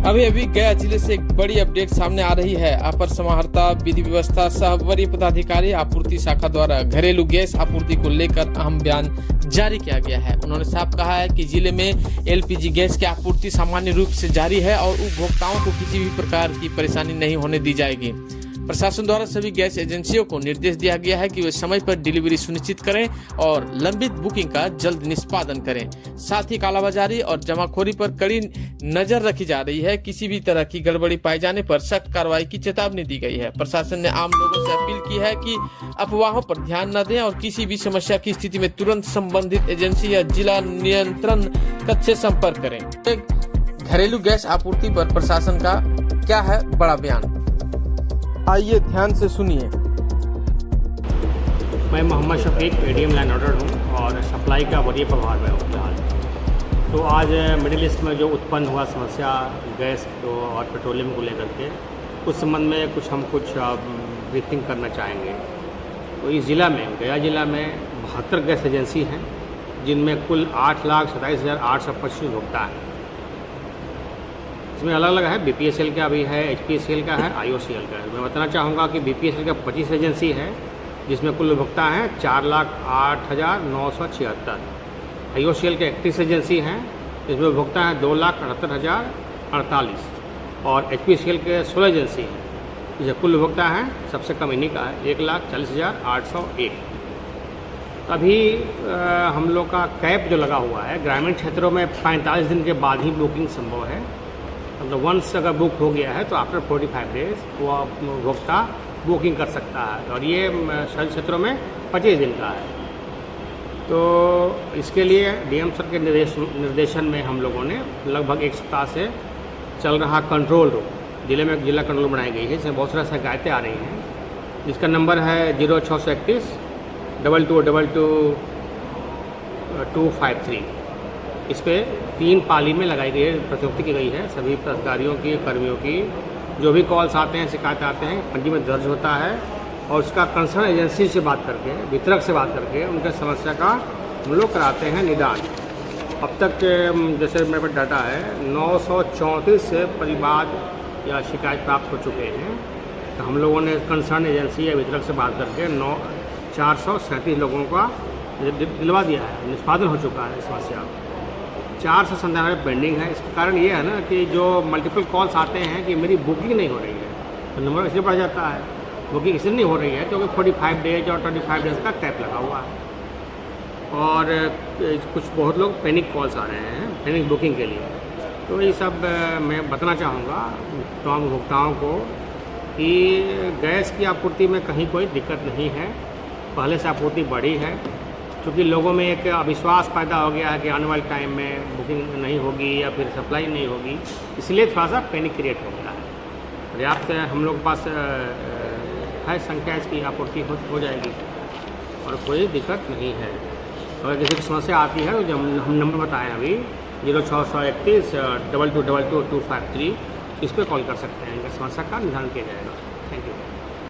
अभी अभी गया जिले से एक बड़ी अपडेट सामने आ रही है। अपर समाहर्ता विधि व्यवस्था सह वरीय पदाधिकारी आपूर्ति शाखा द्वारा घरेलू गैस आपूर्ति को लेकर अहम बयान जारी किया गया है। उन्होंने साफ कहा है कि जिले में एलपीजी गैस की आपूर्ति सामान्य रूप से जारी है और उपभोक्ताओं को किसी भी प्रकार की परेशानी नहीं होने दी जाएगी। प्रशासन द्वारा सभी गैस एजेंसियों को निर्देश दिया गया है कि वे समय पर डिलीवरी सुनिश्चित करें और लंबित बुकिंग का जल्द निष्पादन करें। साथ ही कालाबाजारी और जमाखोरी पर कड़ी नजर रखी जा रही है। किसी भी तरह की गड़बड़ी पाए जाने पर सख्त कार्रवाई की चेतावनी दी गई है। प्रशासन ने आम लोगों से अपील की है कि अफवाहों पर ध्यान न दें और किसी भी समस्या की स्थिति में तुरंत संबंधित एजेंसी या जिला नियंत्रण कक्ष से संपर्क करें। घरेलू गैस आपूर्ति पर प्रशासन का क्या है बड़ा बयान, आइए ध्यान से सुनिए। मैं Mohammad Shafiq ADM land order हूँ और सप्लाई का वरीय प्रभार में हूँ फिलहाल। तो आज मिडिल ईस्ट में जो उत्पन्न हुआ समस्या गैस को और पेट्रोलियम को लेकर के, उस संबंध में हम कुछ ब्रीफिंग करना चाहेंगे। तो इस ज़िला में गया ज़िला में 72 गैस एजेंसी हैं, जिनमें कुल 8,27,825 उपभोक्ता हैं। इसमें अलग अलग है, बीपीएसएल का भी है, एचपीएसएल का है, आईओसीएल का है। मैं बताना चाहूँगा कि बीपीएसएल का 25 एजेंसी है, जिसमें कुल उपभोक्ता हैं 4,08,976। आईओसीएल के 31 एजेंसी हैं, जिसमें उपभोक्ता हैं 2,78,048। और एचपीएसएल के 16 एजेंसी हैं, जिसमें कुल उपभोक्ता हैं सबसे कम इन्हीं का है 1,40,801। अभी हम लोग का कैप जो लगा हुआ है, ग्रामीण क्षेत्रों में 45 दिन के बाद ही बुकिंग संभव है। मतलब वंस अगर बुक हो गया है तो आफ्टर 45 डेज वो उपभोक्ता बुकिंग कर सकता है, और ये शहरी क्षेत्रों में 25 दिन का है। तो इसके लिए डीएम सर के निर्देशन में हम लोगों ने लगभग एक सप्ताह से चल रहा कंट्रोल रूम, जिले में जिला कंट्रोल बनाई गई है, इसमें बहुत सारी शिकायतें आ रही हैं, जिसका नंबर है 0631 2222 253। इस पर 3 पाली में लगाई गई है, प्रतिनियुक्ति की गई है। सभी अधिकारियों की, कर्मियों की जो भी कॉल्स आते हैं, शिकायत आते हैं, पंजी में दर्ज होता है और उसका कंसर्न एजेंसी से बात करके, वितरक से बात करके उनके समस्या का हम लोग कराते हैं निदान। अब तक जैसे मेरे पास डाटा है 934 से परिवाद या शिकायत प्राप्त हो चुके हैं। तो हम लोगों ने कंसर्न एजेंसी या वितरक से बात करके 437 लोगों का दिलवा दिया है, निष्पादन हो चुका है समस्या। 4 से 97 पेंडिंग है। इसका कारण ये है ना कि जो मल्टीपल कॉल्स आते हैं कि मेरी बुकिंग नहीं हो रही है, तो नंबर इसलिए बढ़ जाता है। बुकिंग इसलिए नहीं हो रही है क्योंकि 45 डेज और 25 डेज का कैप लगा हुआ है, और कुछ बहुत लोग पैनिक कॉल्स आ रहे हैं पैनिक बुकिंग के लिए। तो ये सब मैं बताना चाहूँगा तमाम उपभोक्ताओं को कि गैस की आपूर्ति में कहीं कोई दिक्कत नहीं है। पहले से आपूर्ति बढ़ी है, क्योंकि लोगों में एक अविश्वास पैदा हो गया है कि आने वाले टाइम में बुकिंग नहीं होगी या फिर सप्लाई नहीं होगी, इसलिए थोड़ा सा पैनिक क्रिएट हो गया है। पर्याप्त हम लोग के पास है संख्या, इसकी आपूर्ति हो जाएगी और कोई दिक्कत नहीं है। अगर किसी की समस्या आती है तो जो हम नंबर बताएं अभी 0631 2222 253, इस पर कॉल कर सकते हैं। इनका समस्या का निदान किया जाएगा। Thank you.